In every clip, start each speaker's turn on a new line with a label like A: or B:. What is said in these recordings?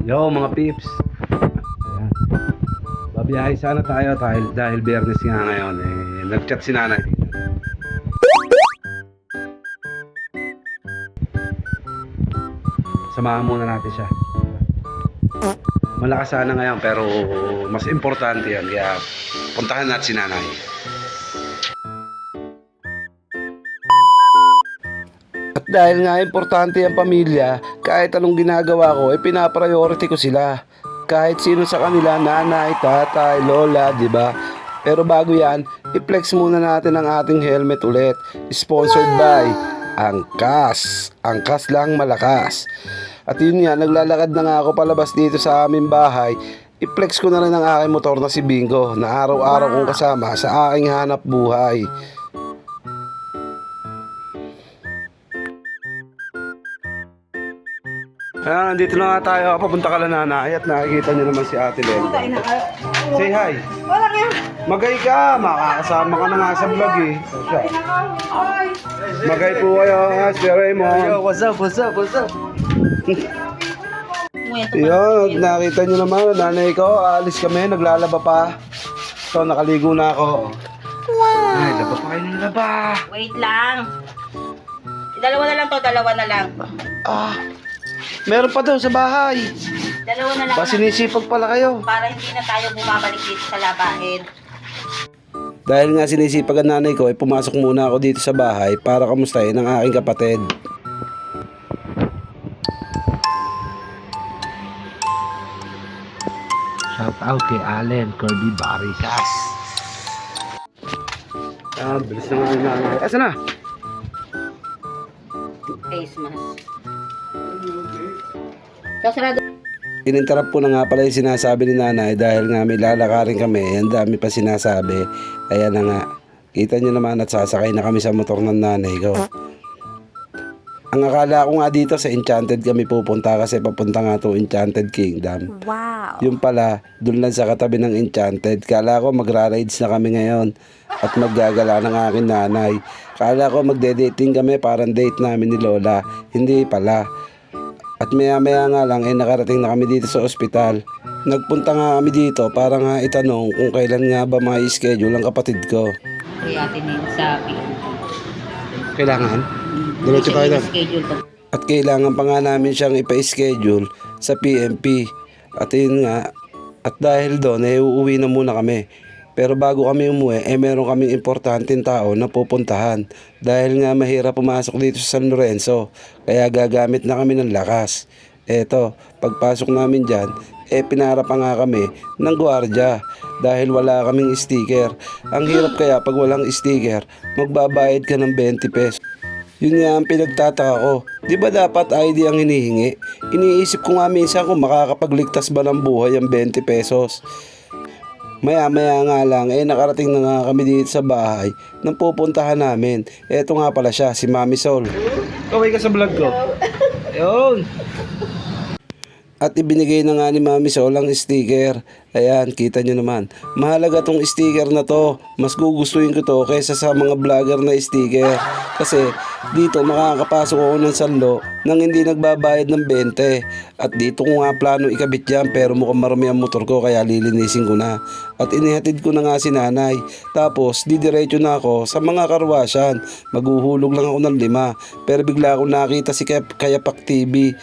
A: Yo mga pips. Ayan. Babiyahe sana tayo dahil Biyernes nga ngayon. Nag-chat si nanay. Samahan muna natin siya. Malakas sana ngayon pero mas importante yan. Kaya puntahan natin si nanay. At dahil nga importante ang pamilya, kahit anong ginagawa ko, pinapriority ko sila. Kahit sino sa kanila, nanay, tatay, lola, di ba? Pero bago yan, i-flex muna natin ang ating helmet ulit. Sponsored by Angkas. Angkas lang malakas. At yun nga, naglalakad na nga ako palabas dito sa aming bahay. I-flex ko na rin ang aking motor na si Bingo na araw-araw kong kasama sa aking hanap buhay. Ayan, nandito na nga tayo. Papunta ka lang nanay at nakikita niyo naman si Ate Len. Say hi.
B: Wala nga.
A: Magay ka. Makakasama ka na nga sa vlog eh. Siya. Magay po kayo, Sir Raymond.
C: Yo, what's up?
A: Yun, nakita niyo naman, nanay ko, aalis kami, naglalaba pa. So, nakaligo na ako. Wow! Ay, laba pa kayo ng laba.
B: Wait lang. Dalawa na lang to, dalawa na lang.
A: Ah, meron pa daw sa bahay.
B: Dalawa na lang.
A: Sinisipag pala kayo.
B: Para hindi na tayo bumabalik dito sa labahin.
A: Dahil nga sinisipagan nanay ko, pumasok muna ako dito sa bahay para kamustahin ang aking kapatid.
C: Shout out kay Allen Kirby Barisas.
A: Ah, bilis na nga yung nanay. Asa na?
B: Face mask. Kasarado.
A: Ininterrupt ko na nga pala yung sinasabi ni nanay dahil nga may lalakarin kami. Ang dami pa sinasabi. Kaya na nga, kita nyo naman at sasakay na kami sa motor ng nanay ko. Ang akala ko nga dito sa Enchanted kami pupunta kasi papunta nga to Enchanted Kingdom.
B: Wow.
A: Yung pala, dun lang sa katabi ng Enchanted. Kala ko magra-rides na kami ngayon at maggagala ng aking nanay. Kala ko magde-dating kami, parang date namin ni Lola. Hindi pala. At maya-maya nga lang nakarating na kami dito sa ospital. Nagpunta nga kami dito para nga itanong kung kailan nga ba ma-schedule ang kapatid ko.
B: Kaya atin sa
A: Kailangan? Diretso tayo na.
B: schedule to.
A: At kailangan pa nga namin siyang ipa-schedule sa PMP. At yun nga, at dahil doon uuwi na muna kami. Pero bago kami umuwi, meron kaming importanteng tao na pupuntahan. Dahil nga mahirap pumasok dito sa San Lorenzo, kaya gagamit na kami ng lakas. Eto, pagpasok namin dyan, pinara pa nga kami ng gwardiya dahil wala kaming sticker. Ang hirap kaya pag walang sticker, magbabayad ka ng 20 pesos. Yun nga ang pinagtataka ko. Di ba dapat ID ang hinihingi? Iniisip ko nga minsan kung makakapagligtas ba ng buhay ang 20 pesos. Maya-maya nga lang, nakarating na nga kami dito sa bahay nang pupuntahan namin. Eto nga pala siya, si Mami Sol. Kaway ka sa vlog ko. Ayun. At ibinigay na nga ni Mami Sol ang sticker. Ayan, kita nyo naman. Mahalaga tong sticker na to. Mas gugustuhin ko to kaysa sa mga vlogger na sticker. Kasi dito makakapasok ako ng sanlo nang hindi nagbabayad ng 20. At dito ko nga plano ikabit yan pero mukhang marami ang motor ko kaya lilinisin ko na. At inihatid ko na nga si nanay. Tapos didiretso na ako sa mga karwasyan. Maghuhulog lang ako ng 5. Pero bigla akong nakita si Kayapak TV.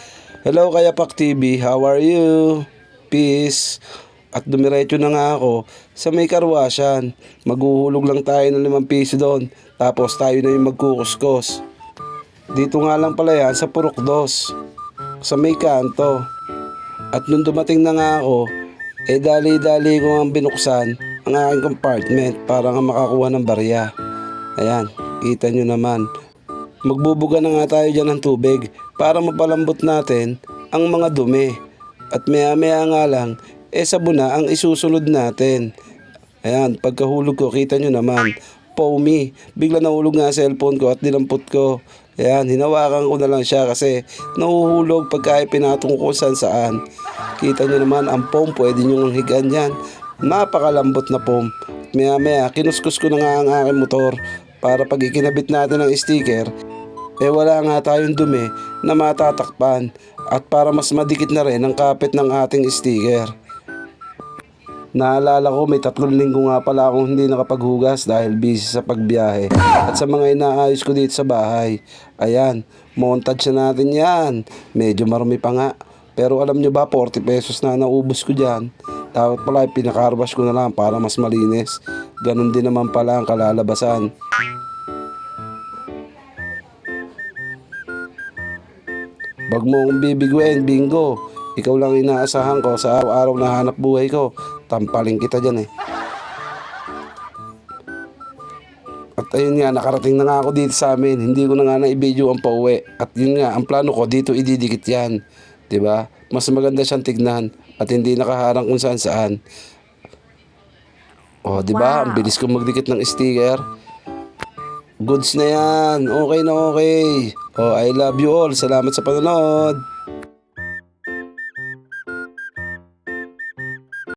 A: Hello Kayapak TV, how are you? Peace. At dumiretso na nga ako sa may karwasyan. Maghuhulog lang tayo ng 5 piso doon. Tapos tayo na yung magkukuskos. Dito nga lang pala yan sa Purok 2. Sa may kanto. At nung dumating na nga ako, dali-dali ko ang binuksan ang aking compartment para nga makakuha ng barya. Ayan, kita nyo naman. Magbubuga na nga tayo dyan ng tubig para mapalambot natin ang mga dumi. At maya-maya nga lang, sabon na ang isusunod natin. Ayan, pagkahulog ko, kita nyo naman, foamy. Bigla nahulog nga cellphone ko at dinampot ko. Ayan, hinawakan ko na lang siya kasi nahuhulog pagka pinatong ko saan. Kita nyo naman, ang foam, pwede nyo higaan yan. Napakalambot na foam. Maya-maya, kinuskus ko na nga ang aking motor para pag ikinabit natin ang sticker, Eh wala nga tayong dumi na matatakpan at para mas madikit na rin ang kapit ng ating sticker. Naalala ko may 3 linggo nga pala akong hindi nakapaghugas dahil busy sa pagbiyahe at sa mga inaayos ko dito sa bahay. Ayan, montage na natin yan. Medyo marumi pa nga. Pero alam nyo ba, 40 pesos na naubos ko dyan. Dapat pala pinakarwash ko na lang para mas malinis. Ganon din naman pala ang kalalabasan. Wag mo akong bibiguin, bingo. Ikaw lang inaasahan ko sa araw-araw na hanap buhay ko. Tampaling kita dyan eh. At ayun nga, nakarating na nga ako dito sa amin. Hindi ko na nga na-video ang pauwi. At yun nga, ang plano ko dito ididikit yan. 'Di ba? Mas maganda siyang tignan at hindi nakaharang kung saan saan. Oh, 'di ba? Ang bilis ko magdikit ng sticker. Goods na yan. Okay na okay. Oh, I love you all. Salamat sa panonood.